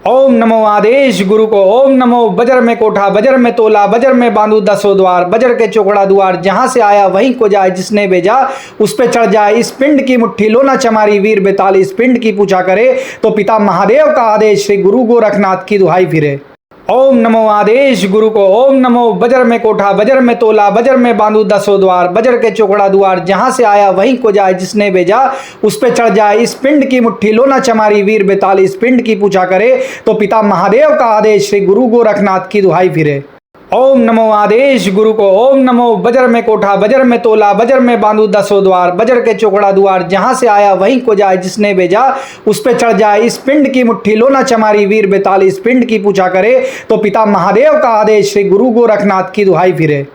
ओम नमो आदेश गुरु को। ओम नमो बजर में कोठा बजर में तोला बजर में बांधू दसों द्वार, बजर के चौकड़ा द्वार, जहां से आया वहीं को जाए, जिसने भेजा उस पे चढ़ जाए। इस पिंड की मुट्ठी लो ना चमारी वीर बेताली, इस पिंड की पूजा करे तो पिता महादेव का आदेश, श्री गुरु गोरखनाथ की दुहाई फिरे। ओम नमो आदेश गुरु को। ओम नमो बजर में कोठा बजर में तोला बजर में बांधू दसों द्वार, बजर के चौकड़ा द्वार, जहां से आया वहीं को जाए, जिसने भेजा उस पे चढ़ जाए। इस पिंड की मुट्ठी लो ना चमारी वीर बेताली, इस पिंड की पूजा करे तो पिता महादेव का आदेश, श्री गुरु गोरखनाथ की दुहाई फिरे। ओम नमो आदेश गुरु को। ओम नमो बजर में कोठा बजर में तोला बजर में बांधू दसों द्वार, बजर के चौकड़ा द्वार, जहां से आया वहीं को जाए, जिसने भेजा उस पे चढ़ जाए। इस पिंड की मुट्ठी लो ना चमारी वीर बेताली, इस पिंड की पूजा करे तो पिता महादेव का आदेश, श्री गुरु गोरखनाथ की दुहाई फिरे।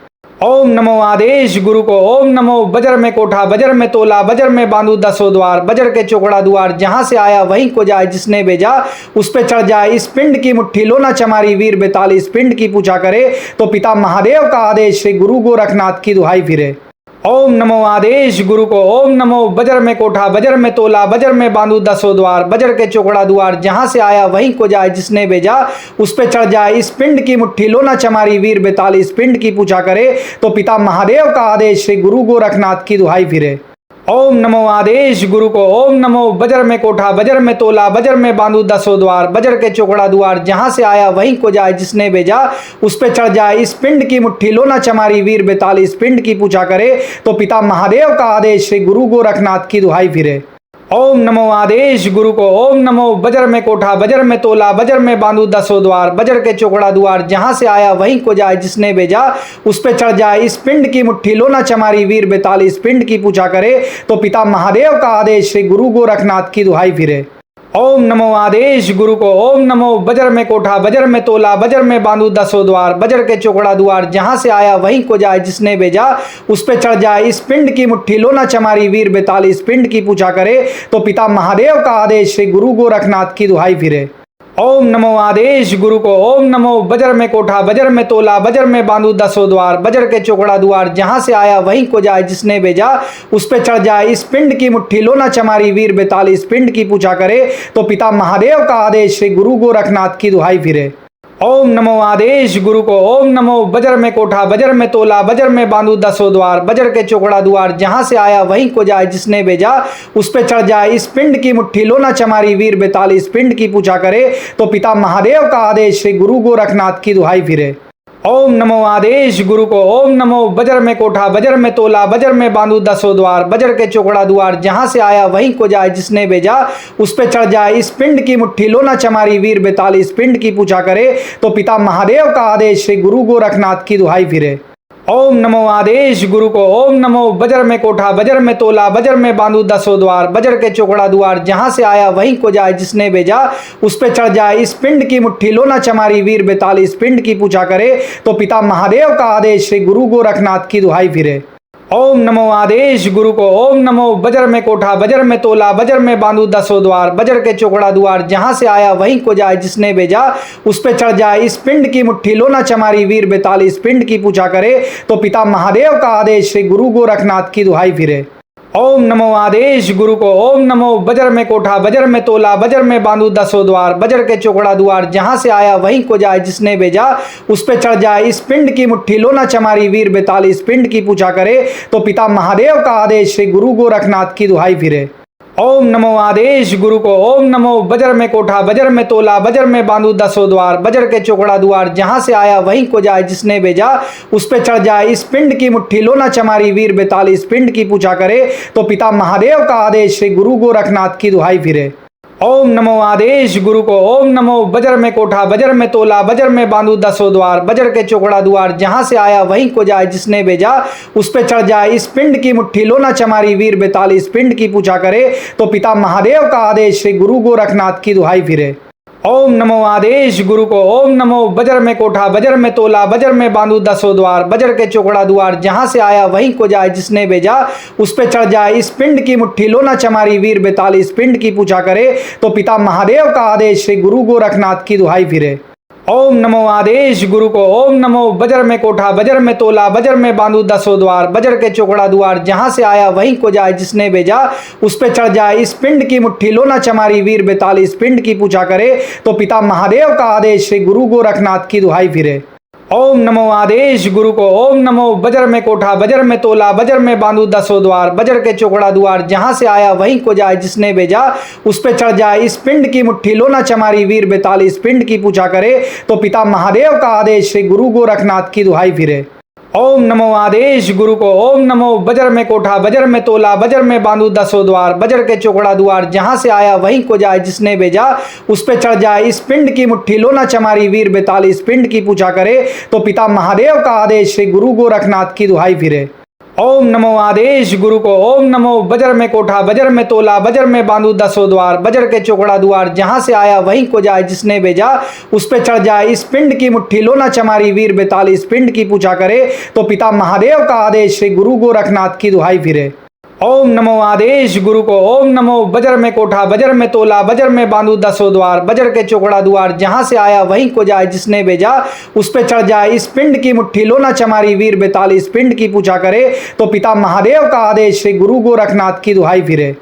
ओम नमो आदेश गुरु को। ओम नमो बजर में कोठा बजर में तोला बजर में बांधू दसों द्वार, बजर के चौकड़ा द्वार, जहां से आया वहीं को जाए, जिसने भेजा उस पे चढ़ जाए। इस पिंड की मुट्ठी लो ना चमारी वीर बेताली, इस पिंड की पूजा करे तो पिता महादेव का आदेश, श्री गुरु गोरखनाथ की दुहाई फिरे। ओम नमो आदेश गुरु को। ओम नमो बजर में कोठा बजर में तोला बजर में बांधू दसों द्वार, बजर के चौकड़ा द्वार, जहां से आया वहीं को जाए, जिसने भेजा उस पे चढ़ जाए। इस पिंड की मुट्ठी लो ना चमारी वीर बेताली, इस पिंड की पूजा करे तो पिता महादेव का आदेश, श्री गुरु गोरखनाथ की दुहाई फिरे। ओम नमो आदेश गुरु को। ओम नमो बजर में कोठा बजर में तोला बजर में बांधू दसों द्वार, बजर के चौकड़ा द्वार, जहां से आया वहीं को जाए, जिसने भेजा उस पे चढ़ जाए। इस पिंड की मुट्ठी लो ना चमारी वीर बेताली, इस पिंड की पूजा करे तो पिता महादेव का आदेश, श्री गुरु गोरखनाथ की दुहाई फिरे। ओम नमो आदेश गुरु को। ओम नमो बजर में कोठा बजर में तोला बजर में बांधू दसों द्वार, बजर के चौकड़ा द्वार, जहां से आया वहीं को जाए, जिसने भेजा उस पे चढ़ जाए। इस पिंड की मुट्ठी लो ना चमारी वीर बेताली, इस पिंड की पूजा करे तो पिता महादेव का आदेश, श्री गुरु गोरखनाथ की दुहाई फिरे। ओम नमो आदेश गुरु को। ओम नमो बजर में कोठा बजर में तोला बजर में बांधू दसों द्वार, बजर के चौकड़ा द्वार, जहां से आया वहीं को जाए, जिसने भेजा उस पे चढ़ जाए। इस पिंड की मुट्ठी लो ना चमारी वीर बेताली, इस पिंड की पूजा करे तो पिता महादेव का आदेश, श्री गुरु गोरखनाथ की दुहाई फिरे। ओम नमो आदेश गुरु को। ओम नमो बजर में कोठा बजर में तोला बजर में बांधू दसों द्वार, बजर के चौकड़ा द्वार, जहां से आया वहीं को जाए, जिसने भेजा उस पे चढ़ जाए। इस पिंड की मुट्ठी लो ना चमारी वीर बेताली, इस पिंड की पूजा करे तो पिता महादेव का आदेश, श्री गुरु गोरखनाथ की दुहाई फिरे। ओम नमो आदेश गुरु को। ओम नमो बजर में कोठा बजर में तोला बजर में बांधू दसों द्वार, बजर के चौकड़ा द्वार, जहां से आया वहीं को जाए, जिसने भेजा उस पे चढ़ जाए। इस पिंड की मुट्ठी लो ना चमारी वीर बेताली, इस पिंड की पूजा करे तो पिता महादेव का आदेश, श्री गुरु गोरखनाथ की दुहाई फिरे। ओम नमो आदेश गुरु को। ओम नमो बजर में कोठा बजर में तोला बजर में बांधू दसों द्वार, बजर के चौकड़ा द्वार, जहां से आया वहीं को जाए, जिसने भेजा उस पे चढ़ जाए। इस पिंड की मुट्ठी लो ना चमारी वीर बेताली, इस पिंड की पूजा करे तो पिता महादेव का आदेश, श्री गुरु गोरखनाथ की दुहाई फिरे। ओम नमो आदेश गुरु को। ओम नमो बजर में कोठा बजर में तोला बजर में बांधू दसों द्वार, बजर के चौकड़ा द्वार, जहां से आया वहीं को जाए, जिसने भेजा उस पे चढ़ जाए। इस पिंड की मुट्ठी लो ना चमारी वीर बेताली, इस पिंड की पूजा करे तो पिता महादेव का आदेश, श्री गुरु गोरखनाथ की दुहाई फिरे। ओम नमो आदेश गुरु को। ओम नमो बजर में कोठा बजर में तोला बजर में बांधू दसों द्वार, बजर के चौकड़ा द्वार, जहां से आया वहीं को जाए, जिसने भेजा उस पे चढ़ जाए। इस पिंड की मुट्ठी लो ना चमारी वीर बेताली, इस पिंड की पूजा करे तो पिता महादेव का आदेश, श्री गुरु गोरखनाथ की दुहाई फिरे। ओम नमो आदेश गुरु को। ओम नमो बजर में कोठा बजर में तोला बजर में बांधू दसों द्वार, बजर के चौकड़ा द्वार, जहां से आया वहीं को जाए, जिसने भेजा उस पे चढ़ जाए। इस पिंड की मुट्ठी लो ना चमारी वीर बेताली, इस पिंड की पूजा करे तो पिता महादेव का आदेश, श्री गुरु गोरखनाथ की दुहाई फिरे। ओम नमो आदेश गुरु को। ओम नमो बजर में कोठा बजर में तोला बजर में बांधू दसों द्वार, बजर के चौकड़ा द्वार, जहां से आया वहीं को जाए, जिसने भेजा उस पे चढ़ जाए। इस पिंड की मुट्ठी लो ना चमारी वीर बेताली, इस पिंड की पूजा करे तो पिता महादेव का आदेश, श्री गुरु गोरखनाथ की दुहाई फिरे। ओम नमो आदेश गुरु को। ओम नमो बजर में कोठा बजर में तोला बजर में बांधू दसों द्वार, बजर के चौकड़ा द्वार, जहां से आया वहीं को जाए, जिसने भेजा उस पे चढ़ जाए। इस पिंड की मुट्ठी लो ना चमारी वीर बेताली, इस पिंड की पूजा करे तो पिता महादेव का आदेश, श्री गुरु गोरखनाथ की दुहाई फिरे। ओम नमो आदेश गुरु को। ओम नमो बजर में कोठा बजर में तोला बजर में बांधू दसों द्वार, बजर के चौकड़ा द्वार, जहां से आया वहीं को जाए, जिसने भेजा उस पे चढ़ जाए। इस पिंड की मुट्ठी लो ना चमारी वीर बेताली, इस पिंड की पूजा करे तो पिता महादेव का आदेश, श्री गुरु गोरखनाथ की दुहाई फिरे। ओम नमो आदेश गुरु को। ओम नमो बजर में कोठा बजर में तोला बजर में बांधू दसों द्वार, बजर के चौकड़ा द्वार जहां से आया वहीं को जाए, जिसने भेजा उस पे चढ़ जाए। इस पिंड की मुट्ठी लोना चमारी वीर बेताल, इस पिंड की पूजा करे तो पिता महादेव का आदेश, श्री गुरु गोरखनाथ की दुहाई फिरे। ओम नमो आदेश गुरु को। ओम नमो बजर में कोठा बजर में तोला बजर में बांधू दसों द्वार, बजर के चौकड़ा द्वार जहां से आया वहीं को जाए, जिसने भेजा उस पे चढ़ जाए। इस पिंड की मुट्ठी लोना चमारी वीर बेताल, इस पिंड की पूजा करे तो पिता महादेव का आदेश, श्री गुरु गोरखनाथ की दुहाई फिरे। ओम नमो आदेश गुरु को। ओम नमो बजर में कोठा बजर में तोला बजर में बांधू दसों द्वार, बजर के चौकड़ा द्वार जहां से आया वहीं को जाए, जिसने भेजा उस पे चढ़ जाए। इस पिंड की मुट्ठी लोना चमारी वीर बेताल, इस पिंड की पूजा करे तो पिता महादेव का आदेश, श्री गुरु गोरखनाथ की दुहाई फिरे। ओम नमो आदेश गुरु को। ओम नमो बजर में कोठा बजर में तोला बजर में बांधू दसों द्वार, बजर के चौकड़ा द्वार जहां से आया वहीं को जाए, जिसने भेजा उस पे चढ़ जाए। इस पिंड की मुट्ठी लोना चमारी वीर बेताल, इस पिंड की पूजा करे तो पिता महादेव का आदेश, श्री गुरु गोरखनाथ की दुहाई फिरे। ओम नमो आदेश गुरु को। ओम नमो बजर में कोठा बजर में तोला बजर में बांधू दसों द्वार, बजर के चौकड़ा द्वार जहां से आया वहीं को जाए, जिसने भेजा उस पे चढ़ जाए। इस पिंड की मुट्ठी लोना चमारी वीर बेताल, इस पिंड की पूजा करे तो पिता महादेव का आदेश, श्री गुरु गोरखनाथ की दुहाई फिरे।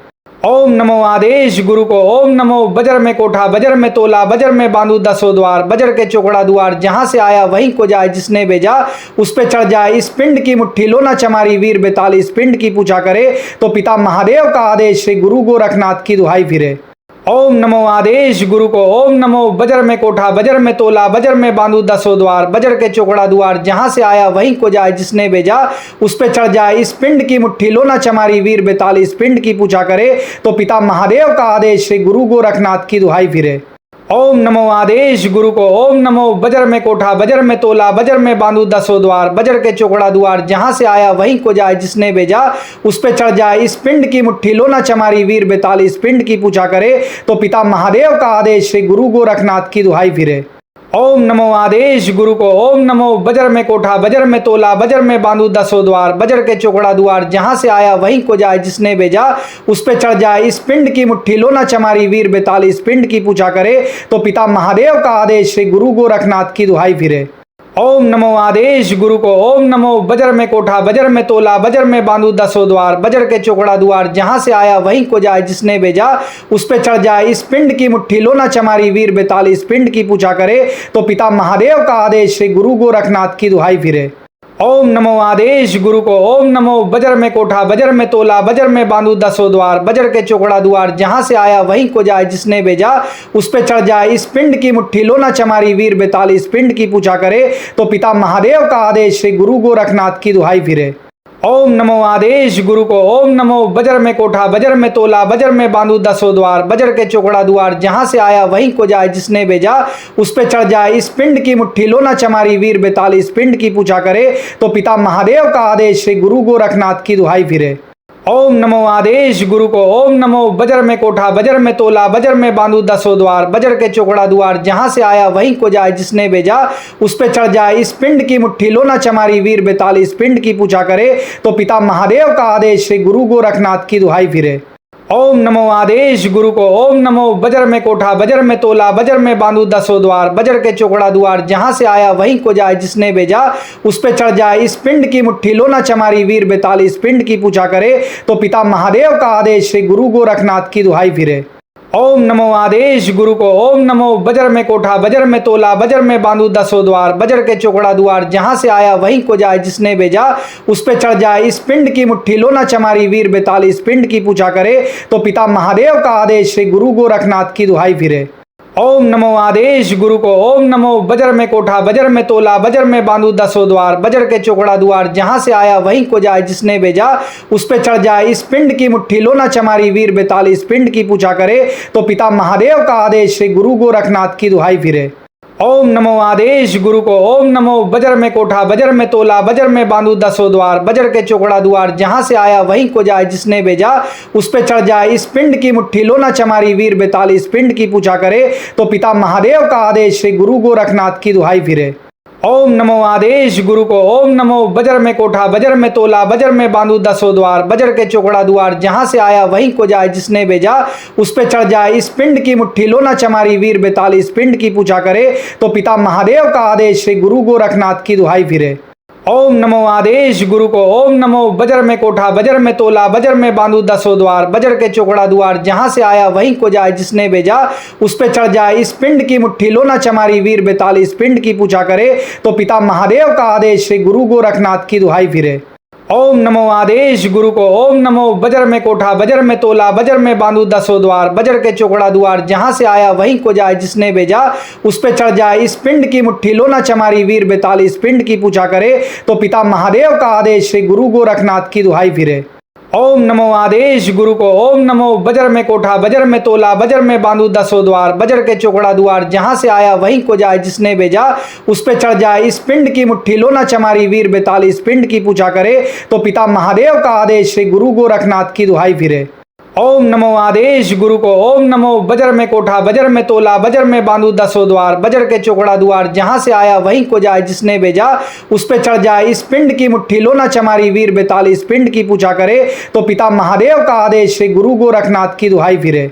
ओम नमो आदेश गुरु को। ओम नमो बजर में कोठा बजर में तोला बजर में बांधू दसों द्वार, बजर के चौकड़ा द्वार जहां से आया वहीं को जाए, जिसने भेजा उस पे चढ़ जाए। इस पिंड की मुट्ठी लोना चमारी वीर बेताल, इस पिंड की पूजा करे तो पिता महादेव का आदेश, श्री गुरु गोरखनाथ की दुहाई फिरे। ओम नमो आदेश गुरु को। ओम नमो बजर में कोठा बजर में तोला बजर में बांधू दसों द्वार, बजर के चौकड़ा द्वार जहां से आया वहीं को जाए, जिसने भेजा उस पे चढ़ जाए। इस पिंड की मुट्ठी लोना चमारी वीर बेताल, इस पिंड की पूजा करे तो पिता महादेव का आदेश, श्री गुरु गोरखनाथ की दुहाई फिरे। ओम नमो आदेश गुरु को। ओम नमो बजर में कोठा बजर में तोला बजर में बांधू दसों द्वार, बजर के चौकड़ा द्वार जहां से आया वहीं को जाए, जिसने भेजा उस पे चढ़ जाए। इस पिंड की मुट्ठी लोना चमारी वीर बेताल, इस पिंड की पूजा करे तो पिता महादेव का आदेश, श्री गुरु गोरखनाथ की दुहाई फिरे। ओम नमो आदेश गुरु को। ओम नमो बजर में कोठा बजर में तोला बजर में बांधू दसों द्वार, बजर के चौकड़ा द्वार जहां से आया वहीं को जाए, जिसने भेजा उस पे चढ़ जाए। इस पिंड की मुट्ठी लोना चमारी वीर बेताल, इस पिंड की पूजा करे तो पिता महादेव का आदेश, श्री गुरु गोरखनाथ की दुहाई फिरे। ओम नमो आदेश गुरु को। ओम नमो बजर में कोठा बजर में तोला बजर में बांधू दसों द्वार, बजर के चौकड़ा द्वार जहां से आया वहीं को जाए, जिसने भेजा उस पे चढ़ जाए। इस पिंड की मुट्ठी लोना चमारी वीर बेताल, इस पिंड की पूजा करे तो पिता महादेव का आदेश, श्री गुरु गोरखनाथ की दुहाई फिरे। ओम नमो आदेश गुरु को। ओम नमो बजर में कोठा बजर में तोला बजर में बांधू दसों द्वार, बजर के चौकड़ा द्वार जहां से आया वहीं को जाए, जिसने भेजा उस पे चढ़ जाए। इस पिंड की मुट्ठी लोना चमारी वीर बेताल, इस पिंड की पूजा करे तो पिता महादेव का आदेश, श्री गुरु गोरखनाथ की दुहाई फिरे। ओम नमो आदेश गुरु को। ओम नमो बजर में कोठा बजर में तोला बजर में बांधू दसों द्वार, बजर के चौकड़ा द्वार जहां से आया वहीं को जाए, जिसने भेजा उस पे चढ़ जाए। इस पिंड की मुट्ठी लोना चमारी वीर बेताल, इस पिंड की पूजा करे तो पिता महादेव का आदेश, श्री गुरु गोरखनाथ की दुहाई फिरे। ओम नमो आदेश गुरु को। ओम नमो बजर में कोठा बजर में तोला बजर में बांधू दसों द्वार, बजर के चौकड़ा द्वार जहां से आया वहीं को जाए, जिसने भेजा उस पे चढ़ जाए। इस पिंड की मुट्ठी लोना चमारी वीर बेताल, इस पिंड की पूजा करे तो पिता महादेव का आदेश, श्री गुरु गोरखनाथ की दुहाई फिरे। ओम नमो आदेश गुरु को। ओम नमो बजर में कोठा बजर में तोला बजर में बांधू दसों द्वार, बजर के चौकड़ा द्वार जहां से आया वहीं को जाए, जिसने भेजा उस पे चढ़ जाए। इस पिंड की मुट्ठी लोना चमारी वीर बेताल, इस पिंड की पूजा करे तो पिता महादेव का आदेश, श्री गुरु गोरखनाथ की दुहाई फिरे। ओम नमो आदेश गुरु को। ओम नमो बजर में कोठा बजर में तोला बजर में बांधू दसों द्वार, बजर के चौकड़ा द्वार जहां से आया वहीं को जाए, जिसने भेजा उस पे चढ़ जाए। इस पिंड की मुट्ठी लोना चमारी वीर बेताल, इस पिंड की पूजा करे तो पिता महादेव का आदेश, श्री गुरु गोरखनाथ की दुहाई फिरे। ओम नमो आदेश गुरु को। ओम नमो बजर में कोठा बजर में तोला बजर में बांधू दसों द्वार, बजर के चौकड़ा द्वार जहां से आया वहीं को जाए, जिसने भेजा उस पे चढ़ जाए। इस पिंड की मुट्ठी लोना चमारी वीर बेताल, इस पिंड की पूजा करे तो पिता महादेव का आदेश, श्री गुरु गोरखनाथ की दुहाई फिरे। ओम नमो आदेश गुरु को। ओम नमो बजर में कोठा बजर में तोला बजर में बांधू दसों द्वार, बजर के चौकड़ा द्वार जहां से आया वहीं को जाए, जिसने भेजा उस पे चढ़ जाए। इस पिंड की मुट्ठी लोना चमारी वीर बेताल, इस पिंड की पूजा करे तो पिता महादेव का आदेश, श्री गुरु गोरखनाथ की दुहाई फिरे। ओम नमो आदेश गुरु को। ओम नमो बजर में कोठा बजर में तोला बजर में बांधू दसों द्वार, बजर के चौकड़ा द्वार, जहां से आया वहीं को जाए, जिसने भेजा उस पे चढ़ जाए। इस पिंड की मुट्ठी लो ना चमारी वीर बेताल, इस पिंड की पूजा करे तो पिता महादेव का आदेश, श्री गुरु गोरखनाथ की दुहाई फिरे। ओम नमो आदेश गुरु को। ओम नमो बजर में कोठा बजर में तोला बजर में बांधू दसों द्वार, बजर के चौकड़ा द्वार, जहां से आया वहीं को जाए, जिसने भेजा उस पे चढ़ जाए। इस पिंड की मुट्ठी लो ना चमारी वीर बेताल, इस पिंड की पूजा करे तो पिता महादेव का आदेश, श्री गुरु गोरखनाथ की दुहाई फिरे। ओम नमो आदेश गुरु को। ओम नमो बजर में कोठा बजर में तोला बजर में बांधू दसों द्वार, बजर के चौकड़ा द्वार, जहां से आया वहीं को जाए, जिसने भेजा उस पे चढ़ जाए। इस पिंड की मुट्ठी लो ना चमारी वीर बेताल, इस पिंड की पूजा करे तो पिता महादेव का आदेश, श्री गुरु गोरखनाथ की दुहाई फिरे। ओम नमो आदेश गुरु को। ओम नमो बजर में कोठा बजर में तोला बजर में बांधू दसों द्वार, बजर के चौकड़ा द्वार, जहां से आया वहीं को जाए, जिसने भेजा उस पे चढ़ जाए। इस पिंड की मुट्ठी लो ना चमारी वीर बेताल, इस पिंड की पूजा करे तो पिता महादेव का आदेश, श्री गुरु गोरखनाथ की दुहाई फिरे। ओम नमो आदेश गुरु को। ओम नमो बजर में कोठा बजर में तोला बजर में बांधू दसों द्वार, बजर के चौकड़ा द्वार, जहां से आया वहीं को जाए, जिसने भेजा उस पे चढ़ जाए। इस पिंड की मुट्ठी लो ना चमारी वीर बेताल, इस पिंड की पूजा करे तो पिता महादेव का आदेश, श्री गुरु गोरखनाथ की दुहाई फिरे।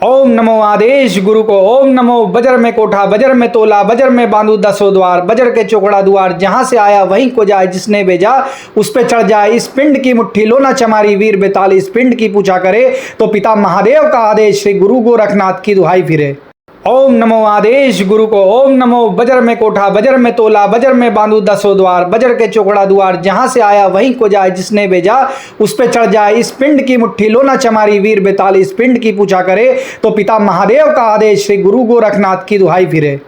ओम नमो आदेश गुरु को। ओम नमो बजर में कोठा बजर में तोला बजर में बांधू दसों द्वार, बजर के चौकड़ा द्वार, जहां से आया वहीं को जाए, जिसने भेजा उस पे चढ़ जाए। इस पिंड की मुट्ठी लो ना चमारी वीर बेताल, इस पिंड की पूजा करे तो पिता महादेव का आदेश, श्री गुरु गोरखनाथ की दुहाई फिरे। ओम नमो आदेश गुरु को। ओम नमो बजर में कोठा बजर में तोला बजर में बांधू दसों द्वार, बजर के चौकड़ा द्वार, जहां से आया वहीं को जाए, जिसने भेजा उस पे चढ़ जाए। इस पिंड की मुट्ठी लो ना चमारी वीर बेताल, इस पिंड की पूजा करे तो पिता महादेव का आदेश, श्री गुरु गोरखनाथ की दुहाई फिरे।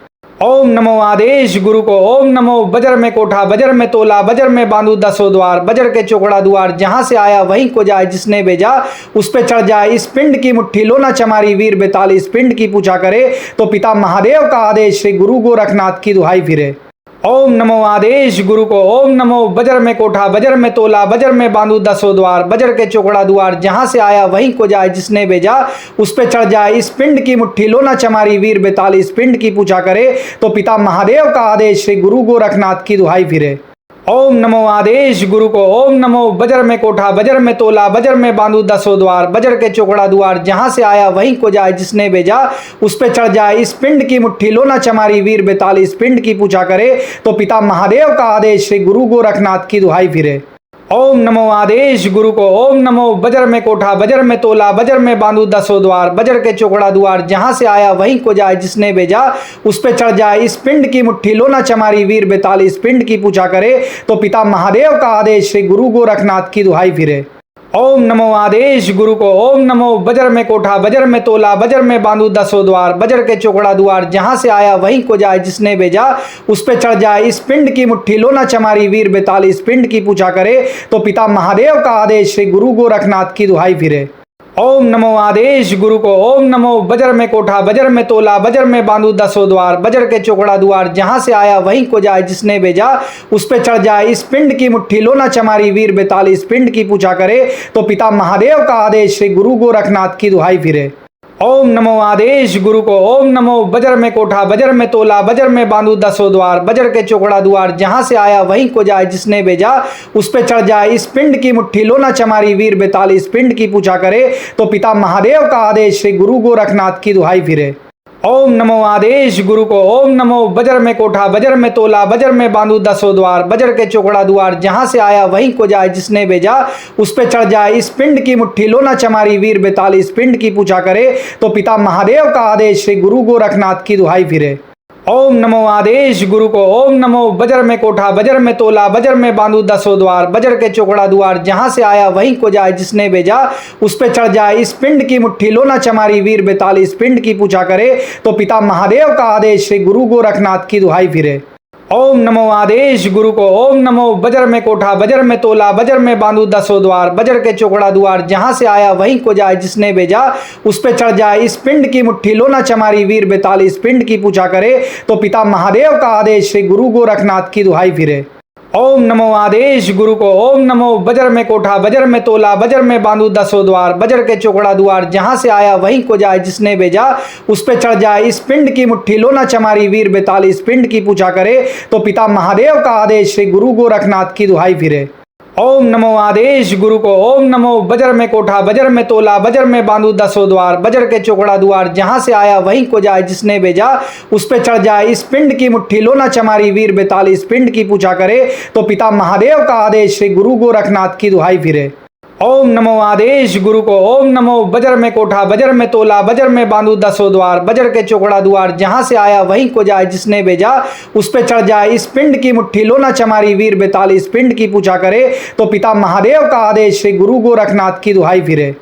ओम नमो आदेश गुरु को। ओम नमो बजर में कोठा बजर में तोला बजर में बांधू दसों द्वार, बजर के चौकड़ा द्वार, जहां से आया वहीं को जाए, जिसने भेजा उस पे चढ़ जाए। इस पिंड की मुट्ठी लो ना चमारी वीर बेताल, इस पिंड की पूजा करे तो पिता महादेव का आदेश, श्री गुरु गोरखनाथ की दुहाई फिरे। ओम नमो आदेश गुरु को। ओम नमो बजर में कोठा बजर में तोला बजर में बांधू दसों द्वार, बजर के चौकड़ा द्वार, जहां से आया वहीं को जाए, जिसने भेजा उस पे चढ़ जाए। इस पिंड की मुट्ठी लो ना चमारी वीर बेताल, इस पिंड की पूजा करे तो पिता महादेव का आदेश, श्री गुरु गोरखनाथ की दुहाई फिरे। ओम नमो आदेश गुरु को। ओम नमो बजर में कोठा बजर में तोला बजर में बांधू दसों द्वार, बजर के चौकड़ा द्वार, जहां से आया वहीं को जाए, जिसने भेजा उस पे चढ़ जाए। इस पिंड की मुट्ठी लो ना चमारी वीर बेताल, इस पिंड की पूजा करे तो पिता महादेव का आदेश, श्री गुरु गोरखनाथ की दुहाई फिरे। ओम नमो आदेश गुरु को। ओम नमो बजर में कोठा बजर में तोला बजर में बांधू दसों द्वार, बजर के चौकड़ा द्वार, जहां से आया वहीं को जाए, जिसने भेजा उस पे चढ़ जाए। इस पिंड की मुट्ठी लो ना चमारी वीर बेताल, इस पिंड की पूजा करे तो पिता महादेव का आदेश, श्री गुरु गोरखनाथ की दुहाई फिरे। ओम नमो आदेश गुरु को। ओम नमो बजर में कोठा बजर में तोला बजर में बांधू दसों द्वार, बजर के चौकड़ा द्वार, जहां से आया वहीं को जाए, जिसने भेजा उस पे चढ़ जाए। इस पिंड की मुट्ठी लो ना चमारी वीर बेताल, इस पिंड की पूजा करे तो पिता महादेव का आदेश, श्री गुरु गोरखनाथ की दुहाई फिरे। ओम नमो आदेश गुरु को। ओम नमो बजर में कोठा बजर में तोला बजर में बांधू दसों द्वार, बजर के चौकड़ा द्वार, जहां से आया वहीं को जाए, जिसने भेजा उस पे चढ़ जाए। इस पिंड की मुट्ठी लो ना चमारी वीर बेताल, इस पिंड की पूजा करे तो पिता महादेव का आदेश, श्री गुरु गोरखनाथ की दुहाई फिरे। ओम नमो आदेश गुरु को। ओम नमो बजर में कोठा बजर में तोला बजर में बांधू दसों द्वार, बजर के चौकड़ा द्वार, जहां से आया वहीं को जाए, जिसने भेजा उस पे चढ़ जाए। इस पिंड की मुट्ठी लो ना चमारी वीर बेताल, इस पिंड की पूजा करे तो पिता महादेव का आदेश, श्री गुरु गोरखनाथ की दुहाई फिरे। ओम नमो आदेश गुरु को। ओम नमो बजर में कोठा बजर में तोला बजर में बांधू दसों द्वार, बजर के चौकड़ा द्वार, जहां से आया वहीं को जाए, जिसने भेजा उस पे चढ़ जाए। इस पिंड की मुट्ठी लो ना चमारी वीर बेताल, इस पिंड की पूजा करे तो पिता महादेव का आदेश, श्री गुरु गोरखनाथ की दुहाई फिरे। ओम नमो आदेश गुरु को। ओम नमो बजर में कोठा बजर में तोला बजर में बांधू दसों द्वार, बजर के चौकड़ा द्वार, जहां से आया वहीं को जाए, जिसने भेजा उस पे चढ़ जाए। इस पिंड की मुट्ठी लो ना चमारी वीर बेताल, इस पिंड की पूजा करे तो पिता महादेव का आदेश, श्री गुरु गोरखनाथ की दुहाई फिरे। ओम नमो आदेश गुरु को। ओम नमो बजर में कोठा बजर में तोला बजर में बांधू दसों द्वार, बजर के चौकड़ा द्वार, जहां से आया वहीं को जाए, जिसने भेजा उस पे चढ़ जाए। इस पिंड की मुट्ठी लो ना चमारी वीर बेताल, इस पिंड की पूजा करे तो पिता महादेव का आदेश, श्री गुरु गोरखनाथ की दुहाई फिरे। ओम नमो आदेश गुरु को। ओम नमो बजर में कोठा बजर में तोला बजर में बांधू दसों द्वार, बजर के चौकड़ा द्वार, जहां से आया वहीं को जाए, जिसने भेजा उस पे चढ़ जाए। इस पिंड की मुट्ठी लो ना चमारी वीर बेताली, इस पिंड की पूजा करे तो पिता महादेव का आदेश, श्री गुरु गोरखनाथ की दुहाई फिरे। ओम नमो आदेश गुरु को। ओम नमो बजर में कोठा बजर में तोला बजर में बांधू दसों द्वार, बजर के चौकड़ा द्वार, जहां से आया वहीं को जाए, जिसने भेजा उस पे चढ़ जाए। इस पिंड की मुट्ठी लो ना चमारी वीर बेताली, इस पिंड की पूजा करे तो पिता महादेव का आदेश, श्री गुरु गोरखनाथ की दुहाई फिरे। ओम नमो आदेश गुरु को। ओम नमो बजर में कोठा बजर में तोला बजर में बांधू दसों द्वार, बजर के चौकड़ा द्वार, जहां से आया वहीं को जाए, जिसने भेजा उस पे चढ़ जाए। इस पिंड की मुट्ठी लो ना चमारी वीर बेताली, इस पिंड की पूजा करे तो पिता महादेव का आदेश, श्री गुरु गोरखनाथ की दुहाई फिरे।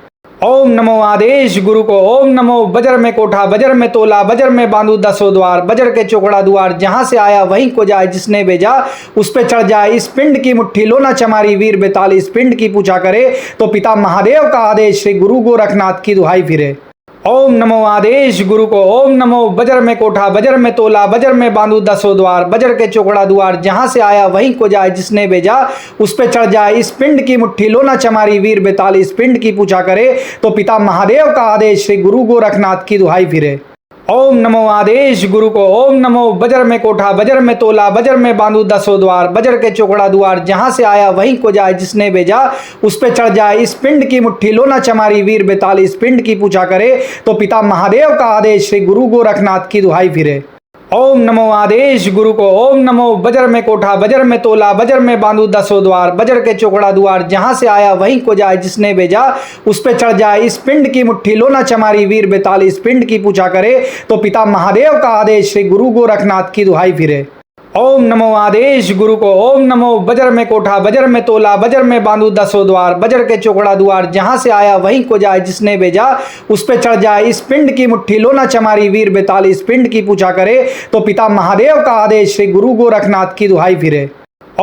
ओम नमो आदेश गुरु को। ओम नमो बजर में कोठा बजर में तोला बजर में बांधू दसों द्वार, बजर के चौकड़ा द्वार, जहां से आया वहीं को जाए, जिसने भेजा उस पे चढ़ जाए। इस पिंड की मुट्ठी लो ना चमारी वीर बेताली, इस पिंड की पूजा करे तो पिता महादेव का आदेश, श्री गुरु गोरखनाथ की दुहाई फिरे। ओम नमो आदेश गुरु को। ओम नमो बजर में कोठा बजर में तोला बजर में बांधू दसों द्वार, बजर के चौकड़ा द्वार, जहां से आया वहीं को जाए, जिसने भेजा उस पे चढ़ जाए। इस पिंड की मुट्ठी लो ना चमारी वीर बेताली, इस पिंड की पूजा करे तो पिता महादेव का आदेश, श्री गुरु गोरखनाथ की दुहाई फिरे। ओम नमो आदेश गुरु को। ओम नमो बजर में कोठा बजर में तोला बजर में बांधू दसों द्वार, बजर के चौकड़ा द्वार, जहां से आया वहीं को जाए, जिसने भेजा उस पे चढ़ जाए। इस पिंड की मुट्ठी लो ना चमारी वीर बेताली, इस पिंड की पूजा करे तो पिता महादेव का आदेश, श्री गुरु गोरखनाथ की दुहाई फिरे। ओम नमो आदेश गुरु को। ओम नमो बजर में कोठा बजर में तोला बजर में बांधू दसों द्वार, बजर के चौकड़ा द्वार, जहां से आया वहीं को जाए, जिसने भेजा उस पे चढ़ जाए। इस पिंड की मुट्ठी लो ना चमारी वीर बेताली, इस पिंड की पूजा करे तो पिता महादेव का आदेश, श्री गुरु गोरखनाथ की दुहाई फिरे। ओम नमो आदेश गुरु को। ओम नमो बजर में कोठा बजर में तोला बजर में बांधू दसों द्वार, बजर के चौकड़ा द्वार, जहां से आया वहीं को जाए, जिसने भेजा उस पे चढ़ जाए। इस पिंड की मुट्ठी लो ना चमारी वीर बेताली, इस पिंड की पूजा करे तो पिता महादेव का आदेश, श्री गुरु गोरखनाथ की दुहाई फिरे।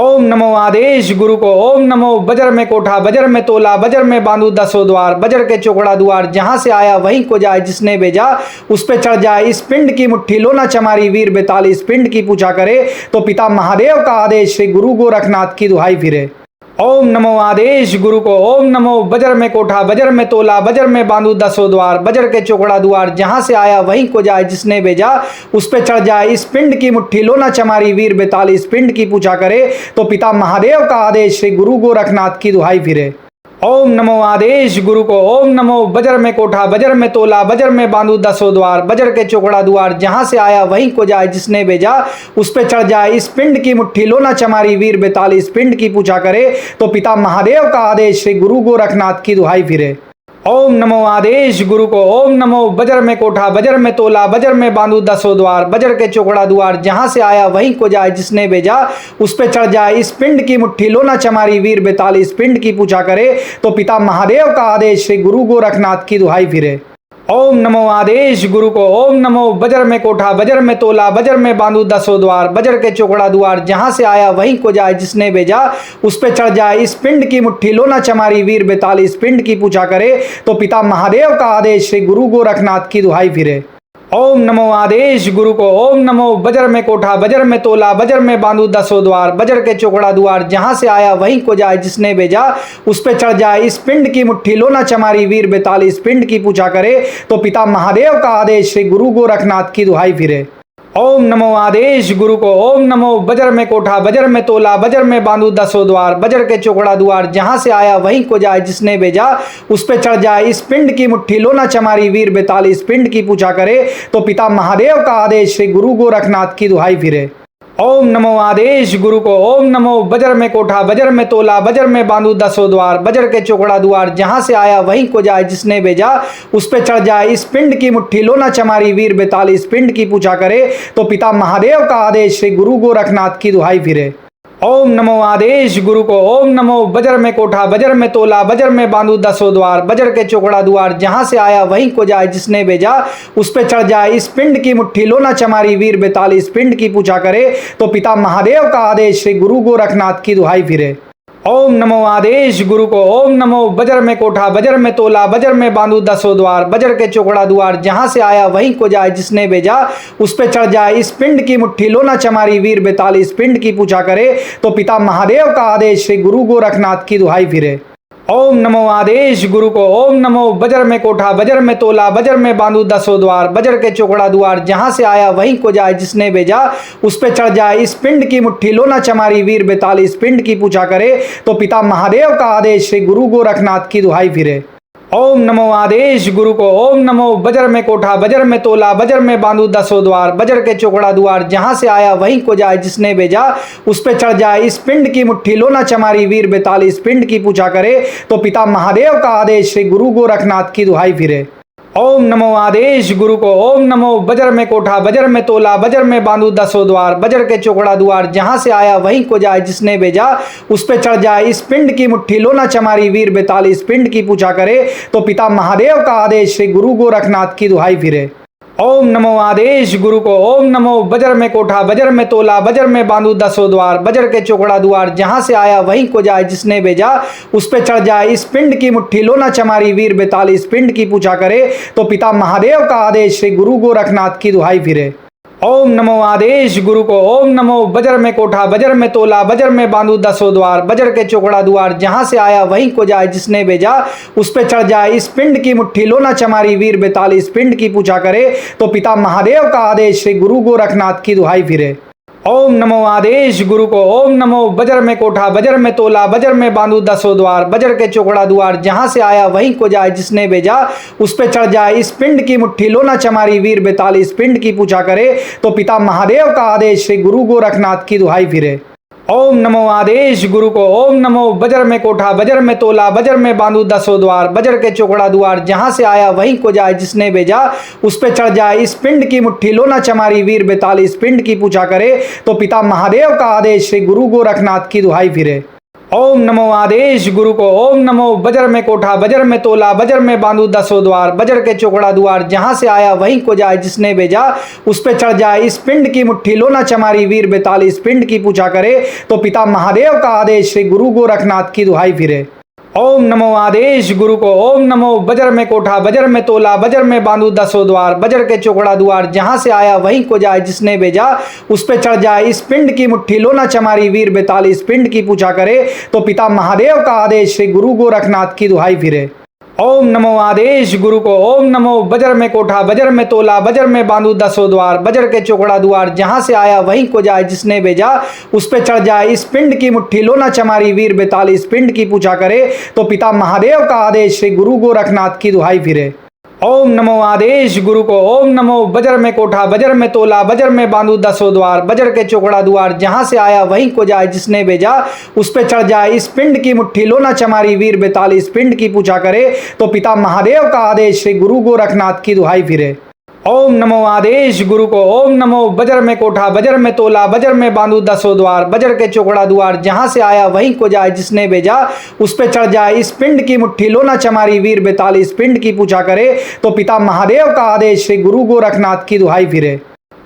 ओम नमो आदेश गुरु को। ओम नमो बजर में कोठा बजर में तोला बजर में बांधू दसों द्वार, बजर के चौकड़ा द्वार, जहां से आया वहीं को जाए, जिसने भेजा उस पे चढ़ जाए। इस पिंड की मुट्ठी लो ना चमारी वीर बेताली, इस पिंड की पूजा करे तो पिता महादेव का आदेश, श्री गुरु गोरखनाथ की दुहाई फिरे। ओम नमो आदेश गुरु को। ओम नमो बजर में कोठा बजर में तोला बजर में बांधू दसों द्वार, बजर के चौकड़ा द्वार, जहां से आया वहीं को जाए, जिसने भेजा उस पे चढ़ जाए। इस पिंड की मुट्ठी लो ना चमारी वीर बेताली, इस पिंड की पूजा करे तो पिता महादेव का आदेश, श्री गुरु गोरखनाथ की दुहाई फिरे। ओम नमो आदेश गुरु को। ओम नमो बजर में कोठा बजर में तोला बजर में बांधू दसों द्वार, बजर के चौकड़ा द्वार, जहां से आया वहीं को जाए, जिसने भेजा उस पे चढ़ जाए। इस पिंड की मुट्ठी लो ना चमारी वीर बेताली, इस पिंड की पूजा करे तो पिता महादेव का आदेश, श्री गुरु गोरखनाथ की दुहाई फिरे। ओम नमो आदेश गुरु को। ओम नमो बजर में कोठा बजर में तोला बजर में बांधू दसों द्वार, बजर के चौकड़ा द्वार, जहां से आया वहीं को जाए, जिसने भेजा उस पे चढ़ जाए। इस पिंड की मुट्ठी लो ना चमारी वीर बेताली, इस पिंड की पूजा करे तो पिता महादेव का आदेश, श्री गुरु गोरखनाथ की दुहाई फिरे। ओम नमो आदेश गुरु को। ओम नमो बजर में कोठा बजर में तोला बजर में बांधू दसों द्वार, बजर के चौकड़ा द्वार, जहां से आया वहीं को जाए, जिसने भेजा उस पे चढ़ जाए। इस पिंड की मुट्ठी लो ना चमारी वीर बेताली, इस पिंड की पूजा करे तो पिता महादेव का आदेश, श्री गुरु गोरखनाथ की दुहाई फिरे। ओम नमो आदेश गुरु को। ओम नमो बजर में कोठा बजर में तोला बजर में बांधू दसों द्वार, बजर के चौकड़ा द्वार, जहां से आया वहीं को जाए, जिसने भेजा उस पे चढ़ जाए। इस पिंड की मुट्ठी लो ना चमारी वीर बेताली, इस पिंड की पूजा करे तो पिता महादेव का आदेश, श्री गुरु गोरखनाथ की दुहाई फिरे। ओम नमो आदेश गुरु को। ओम नमो बजर में कोठा बजर में तोला बजर में बांधू दसों द्वार, बजर के चौकड़ा द्वार, जहां से आया वहीं को जाए, जिसने भेजा उस पे चढ़ जाए। इस पिंड की मुट्ठी लो ना चमारी वीर बेताली, इस पिंड की पूजा करे तो पिता महादेव का आदेश, श्री गुरु गोरखनाथ की दुहाई फिरे। ओम नमो आदेश गुरु को। ओम नमो बजर में कोठा बजर में तोला बजर में बांधू दसों द्वार, बजर के चौकड़ा द्वार, जहां से आया वहीं को जाए, जिसने भेजा उस पे चढ़ जाए। इस पिंड की मुट्ठी लो ना चमारी वीर बेताली, इस पिंड की पूजा करे तो पिता महादेव का आदेश, श्री गुरु गोरखनाथ की दुहाई फिरे। ओम नमो आदेश गुरु को। ओम नमो बजर में कोठा बजर में तोला बजर में बांधू दसों द्वार, बजर के चौकड़ा द्वार, जहां से आया वहीं को जाए, जिसने भेजा उस पे चढ़ जाए। इस पिंड की मुट्ठी लो ना चमारी वीर बेताली, इस पिंड की पूजा करे तो पिता महादेव का आदेश, श्री गुरु गोरखनाथ की दुहाई फिरे। ओम नमो आदेश गुरु को। ओम नमो बजर में कोठा बजर में तोला बजर में बांधू दसों द्वार, बजर के चौकड़ा द्वार, जहां से आया वहीं को जाए, जिसने भेजा उस पे चढ़ जाए। इस पिंड की मुट्ठी लो ना चमारी वीर बेताल, इस पिंड की पूजा करे तो पिता महादेव का आदेश, श्री गुरु गोरखनाथ की दुहाई फिरे। ओम नमो आदेश गुरु को। ओम नमो बजर में कोठा बजर में तोला बजर में बांधू दसों द्वार, बजर के चौकड़ा द्वार, जहां से आया वहीं को जाए, जिसने भेजा उस पे चढ़ जाए। इस पिंड की मुट्ठी लो ना चमारी वीर बेताल, इस पिंड की पूजा करे तो पिता महादेव का आदेश, श्री गुरु गोरखनाथ की दुहाई फिरे। ओम नमो आदेश गुरु को। ओम नमो बजर में कोठा बजर में तोला बजर में बांधू दसों द्वार, बजर के चौकड़ा द्वार, जहां से आया वहीं को जाए, जिसने भेजा उस पे चढ़ जाए। इस पिंड की मुट्ठी लो ना चमारी वीर बेताल, इस पिंड की पूजा करे तो पिता महादेव का आदेश, श्री गुरु गोरखनाथ की दुहाई फिरे। ओम नमो आदेश गुरु को। ओम नमो बजर में कोठा बजर में तोला बजर में बांधू दसों द्वार, बजर के चौकड़ा द्वार, जहां से आया वहीं को जाए, जिसने भेजा उस पे चढ़ जाए। इस पिंड की मुट्ठी लो ना चमारी वीर बेताल, इस पिंड की पूजा करे तो पिता महादेव का आदेश, श्री गुरु गोरखनाथ की दुहाई फिरे। ओम नमो आदेश गुरु को। ओम नमो बजर में कोठा बजर में तोला बजर में बांधू दसों द्वार, बजर के चौकड़ा द्वार, जहां से आया वहीं को जाए, जिसने भेजा उस पे चढ़ जाए। इस पिंड की मुट्ठी लो ना चमारी वीर बेताल, इस पिंड की पूजा करे तो पिता महादेव का आदेश, श्री गुरु गोरखनाथ की दुहाई फिरे। ओम नमो आदेश गुरु को। ओम नमो बजर में कोठा बजर में तोला बजर में बांधू दसों द्वार, बजर के चौकड़ा द्वार, जहां से आया वहीं को जाए, जिसने भेजा उस पे चढ़ जाए। इस पिंड की मुट्ठी लो ना चमारी वीर बेताल, इस पिंड की पूजा करे तो पिता महादेव का आदेश, श्री गुरु गोरखनाथ की दुहाई फिरे। ओम नमो आदेश गुरु को। ओम नमो बजर में कोठा बजर में तोला बजर में बांधू दसों द्वार, बजर के चौकड़ा द्वार, जहां से आया वहीं को जाए, जिसने भेजा उस पे चढ़ जाए। इस पिंड की मुट्ठी लो ना चमारी वीर बेताल, इस पिंड की पूजा करे तो पिता महादेव का आदेश, श्री गुरु गोरखनाथ की दुहाई फिरे। ओम नमो आदेश गुरु को। ओम नमो बजर में कोठा बजर में तोला बजर में बांधू दसों द्वार, बजर के चौकड़ा द्वार, जहां से आया वहीं को जाए, जिसने भेजा उस पे चढ़ जाए। इस पिंड की मुट्ठी लो ना चमारी वीर बेताल, इस पिंड की पूजा करे तो पिता महादेव का आदेश, श्री गुरु गोरखनाथ की दुहाई फिरे। ओम नमो आदेश गुरु को। ओम नमो बजर में कोठा बजर में तोला बजर में बांधू दसों द्वार, बजर के चौकड़ा द्वार, जहां से आया वहीं को जाए, जिसने भेजा उस पे चढ़ जाए। इस पिंड की मुट्ठी लो ना चमारी वीर बेताल, इस पिंड की पूजा करे तो पिता महादेव का आदेश, श्री गुरु गोरखनाथ की दुहाई फिरे। ओम नमो आदेश गुरु को। ओम नमो बजर में कोठा बजर में तोला बजर में बांधू दसों द्वार, बजर के चौकड़ा द्वार, जहां से आया वहीं को जाए, जिसने भेजा उस पे चढ़ जाए। इस पिंड की मुट्ठी लो ना चमारी वीर बेताल, इस पिंड की पूजा करे तो पिता महादेव का आदेश, श्री गुरु गोरखनाथ की दुहाई फिरे। ओम नमो आदेश गुरु को। ओम नमो बजर में कोठा बजर में तोला बजर में बांधू दसों द्वार, बजर के चौकड़ा द्वार, जहां से आया वहीं को जाए, जिसने भेजा उस पे चढ़ जाए। इस पिंड की मुट्ठी लो ना चमारी वीर बेताल, इस पिंड की पूजा करे तो पिता महादेव का आदेश, श्री गुरु गोरखनाथ की दुहाई फिरे। ओम नमो आदेश गुरु को। ओम नमो बजर में कोठा बजर में तोला बजर में बांधू दसों द्वार, बजर के चौकड़ा द्वार, जहां से आया वहीं को जाए, जिसने भेजा उस पे चढ़ जाए। इस पिंड की मुट्ठी लो ना चमारी वीर बेताल, इस पिंड की पूजा करे तो पिता महादेव का आदेश, श्री गुरु गोरखनाथ की दुहाई फिरे। ओम नमो आदेश गुरु को। ओम नमो बजर में कोठा बजर में तोला बजर में बांधू दसों द्वार, बजर के चौकड़ा द्वार, जहां से आया वहीं को जाए, जिसने भेजा उस पे चढ़ जाए। इस पिंड की मुट्ठी लो ना चमारी वीर बेताल, इस पिंड की पूजा करे तो पिता महादेव का आदेश, श्री गुरु गोरखनाथ की दुहाई फिरे।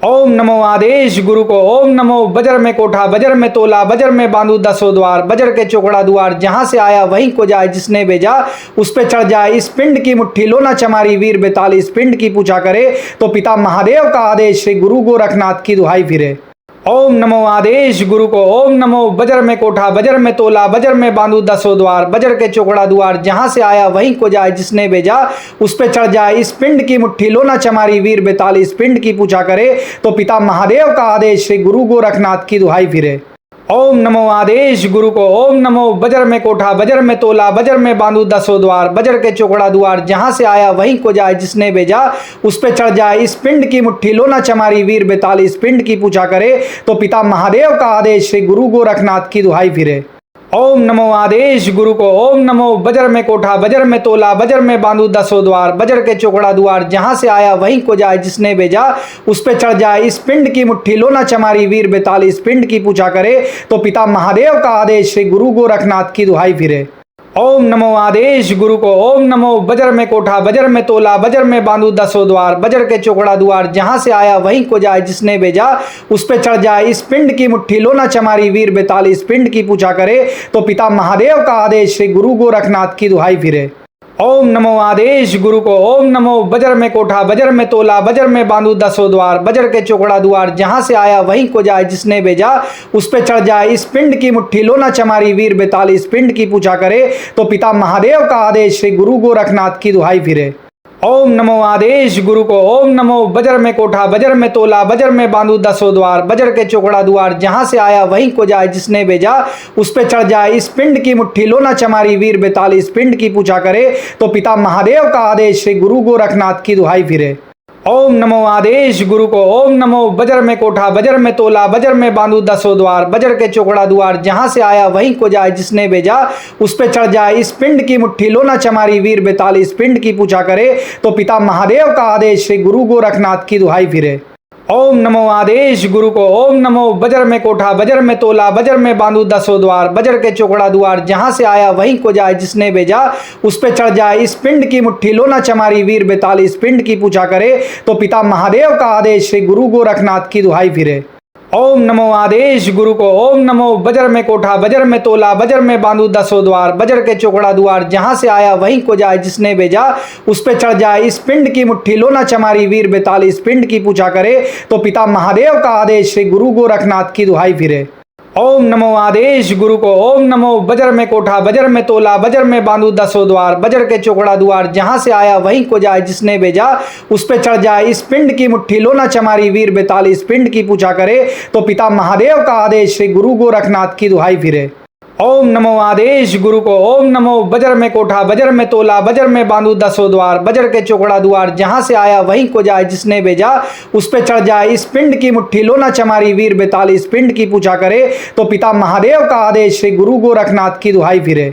ओम नमो आदेश गुरु को। ओम नमो बजर में कोठा बजर में तोला बजर में बांधू दसों द्वार, बजर के चौकड़ा द्वार, जहां से आया वहीं को जाए, जिसने भेजा उस पे चढ़ जाए। इस पिंड की मुट्ठी लो ना चमारी वीर बेताल, इस पिंड की पूजा करे तो पिता महादेव का आदेश, श्री गुरु गोरखनाथ की दुहाई फिरे। ओम नमो आदेश गुरु को। ओम नमो बजर में कोठा बजर में तोला बजर में बांधू दसों द्वार, बजर के चौकड़ा द्वार, जहां से आया वहीं को जाए, जिसने भेजा उस पे चढ़ जाए। इस पिंड की मुट्ठी लो ना चमारी वीर बेताल, इस पिंड की पूजा करे तो पिता महादेव का आदेश, श्री गुरु गोरखनाथ की दुहाई फिरे। ओम नमो आदेश गुरु को। ओम नमो बजर में कोठा बजर में तोला बजर में बांधू दसों द्वार, बजर के चौकड़ा द्वार, जहां से आया वहीं को जाए, जिसने भेजा उस पे चढ़ जाए। इस पिंड की मुट्ठी लो ना चमारी वीर बेताल, इस पिंड की पूजा करे तो पिता महादेव का आदेश, श्री गुरु गोरखनाथ की दुहाई फिरे। ओम नमो आदेश गुरु को। ओम नमो बजर में कोठा बजर में तोला बजर में बांधू दसों द्वार, बजर के चौकड़ा द्वार, जहां से आया वहीं को जाए, जिसने भेजा उस पे चढ़ जाए। इस पिंड की मुट्ठी लो ना चमारी वीर बेताल, इस पिंड की पूजा करे तो पिता महादेव का आदेश, श्री गुरु गोरखनाथ की दुहाई फिरे। ओम नमो आदेश गुरु को। ओम नमो बजर में कोठा, बजर में तोला, बजर में बांधू दसों द्वार, बजर के चौकड़ा द्वार, जहां से आया वहीं को जाए, जिसने भेजा उस पे चढ़ जाए। इस पिंड की मुट्ठी लो ना चमारी, वीर बेताल इस पिंड की पूजा करे, तो पिता महादेव का आदेश, श्री गुरु गोरखनाथ की दुहाई फिरे। ओम नमो आदेश गुरु को। ओम नमो बजर में कोठा, बजर में तोला, बजर में बांधू दसों द्वार, बजर के चौकड़ा द्वार, जहां से आया वहीं को जाए, जिसने भेजा उस पे चढ़ जाए। इस पिंड की मुट्ठी लो ना चमारी, वीर बेताल इस पिंड की पूजा करे, तो पिता महादेव का आदेश, श्री गुरु गोरखनाथ की दुहाई फिरे। ओम नमो आदेश गुरु को। ओम नमो बजर में कोठा, बजर में तोला, बजर में बांधू दसों द्वार, बजर के चौकड़ा द्वार, जहां से आया वहीं को जाए, जिसने भेजा उस पे चढ़ जाए। इस पिंड की मुट्ठी लो ना चमारी, वीर बेताल इस पिंड की पूजा करे, तो पिता महादेव का आदेश, श्री गुरु गोरखनाथ की दुहाई फिरे। ओम नमो आदेश गुरु को। ओम नमो बजर में कोठा, बजर में तोला, बजर में बांधू दसों द्वार, बजर के चौकड़ा द्वार, जहां से आया वहीं को जाए, जिसने भेजा उस पे चढ़ जाए। इस पिंड की मुट्ठी लो ना चमारी, वीर बेताल इस पिंड की पूजा करे, तो पिता महादेव का आदेश, श्री गुरु गोरखनाथ की दुहाई फिरे। ओम नमो आदेश गुरु को। ओम नमो बजर में कोठा, बजर में तोला, बजर में बांधू दसों द्वार, बजर के चौकड़ा द्वार, जहां से आया वहीं को जाए, जिसने भेजा उस पे चढ़ जाए। इस पिंड की मुट्ठी लो ना चमारी, वीर बेताल इस पिंड की पूजा करे, तो पिता महादेव का आदेश, श्री गुरु गोरखनाथ की दुहाई फिरे। ओम नमो आदेश गुरु को। ओम नमो बजर में कोठा, बजर में तोला, बजर में बांधू दसों द्वार, बजर के चौकड़ा द्वार, जहां से आया वहीं को जाए, जिसने भेजा उस पे चढ़ जाए। इस पिंड की मुट्ठी लो ना चमारी, वीर बेताल इस पिंड की पूजा करे, तो पिता महादेव का आदेश, श्री गुरु गोरखनाथ की दुहाई फिरे। ओम नमो आदेश गुरु को। ओम नमो बजर में कोठा, बजर में तोला, बजर में बांधू दसों द्वार, बजर के चौकड़ा द्वार, जहां से आया वहीं को जाए, जिसने भेजा उस पे चढ़ जाए। इस पिंड की मुट्ठी लो ना चमारी, वीर बेताल इस पिंड की पूजा करे, तो पिता महादेव का आदेश, श्री गुरु गोरखनाथ की दुहाई फिरे। ओम नमो आदेश गुरु को। ओम नमो बजर में कोठा, बजर में तोला, बजर में बांधू दसों द्वार, बजर के चौकड़ा द्वार, जहां से आया वहीं को जाए, जिसने भेजा उस पे चढ़ जाए। इस पिंड की मुट्ठी लो ना चमारी, वीर बेताल इस पिंड की पूजा करे, तो पिता महादेव का आदेश, श्री गुरु गोरखनाथ की दुहाई फिरे।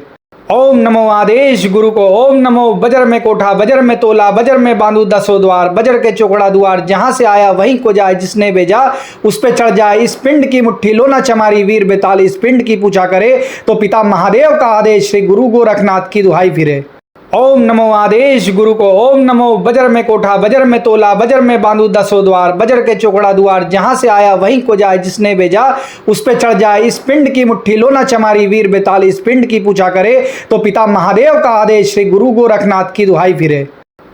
ओम नमो आदेश गुरु को। ओम नमो बजर में कोठा, बजर में तोला, बजर में बांधू दसों द्वार, बजर के चौकड़ा द्वार, जहां से आया वहीं को जाए, जिसने भेजा उस पे चढ़ जाए। इस पिंड की मुट्ठी लो ना चमारी, वीर बेताल इस पिंड की पूजा करे, तो पिता महादेव का आदेश, श्री गुरु गोरखनाथ की दुहाई फिरे। ओम नमो आदेश गुरु को। ओम नमो बजर में कोठा, बजर में तोला, बजर में बांधू दसों द्वार, बजर के चौकड़ा द्वार, जहां से आया वहीं को जाए, जिसने भेजा उस पे चढ़ जाए। इस पिंड की मुट्ठी लो ना चमारी, वीर बेताल इस पिंड की पूजा करे, तो पिता महादेव का आदेश, श्री गुरु गोरखनाथ की दुहाई फिरे।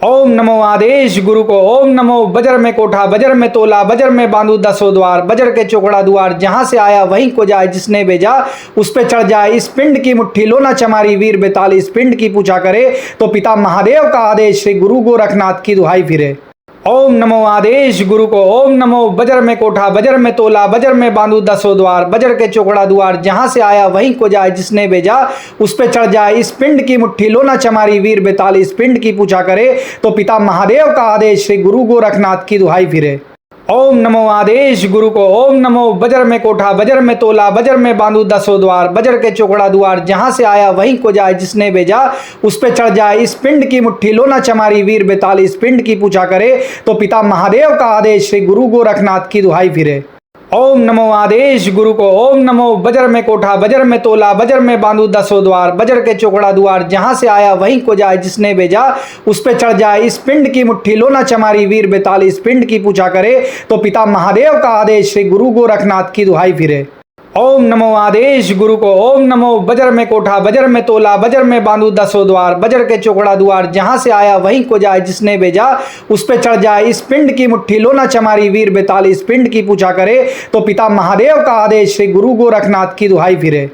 ओम नमो आदेश गुरु को। ओम नमो बजर में कोठा, बजर में तोला, बजर में बांधू दसों द्वार, बजर के चौकड़ा द्वार, जहां से आया वहीं को जाए, जिसने भेजा उस पे चढ़ जाए। इस पिंड की मुट्ठी लो ना चमारी, वीर बेताल इस पिंड की पूजा करे, तो पिता महादेव का आदेश, श्री गुरु गोरखनाथ की दुहाई फिरे। ओम नमो आदेश गुरु को। ओम नमो बजर में कोठा, बजर में तोला, बजर में बांधू दसों द्वार, बजर के चौकड़ा द्वार, जहां से आया वहीं को जाए, जिसने भेजा उस पे चढ़ जाए। इस पिंड की मुट्ठी लो ना चमारी, वीर बेताल इस पिंड की पूजा करे, तो पिता महादेव का आदेश, श्री गुरु गोरखनाथ की दुहाई फिरे। ओम नमो आदेश गुरु को। ओम नमो बजर में कोठा, बजर में तोला, बजर में बांधू दसों द्वार, बजर के चौकड़ा द्वार, जहां से आया वहीं को जाए, जिसने भेजा उस पे चढ़ जाए। इस पिंड की मुट्ठी लो ना चमारी, वीर बेताल इस पिंड की पूजा करे, तो पिता महादेव का आदेश, श्री गुरु गोरखनाथ की दुहाई फिरे। ओम नमो आदेश गुरु को। ओम नमो बजर में कोठा, बजर में तोला, बजर में बांधू दसों द्वार, बजर के चौकड़ा द्वार, जहां से आया वहीं को जाए, जिसने भेजा उस पे चढ़ जाए। इस पिंड की मुट्ठी लो ना चमारी, वीर बेताल इस पिंड की पूजा करे, तो पिता महादेव का आदेश, श्री गुरु गोरखनाथ की दुहाई फिरे। ओम नमो आदेश गुरु को। ओम नमो बजर में कोठा, बजर में तोला, बजर में बांधू दसों द्वार, बजर के चौकड़ा द्वार, जहां से आया वहीं को जाए, जिसने भेजा उस पे चढ़ जाए। इस पिंड की मुट्ठी लो ना चमारी, वीर बेताल इस पिंड की पूजा करे, तो पिता महादेव का आदेश, श्री गुरु गोरखनाथ की दुहाई फिरे।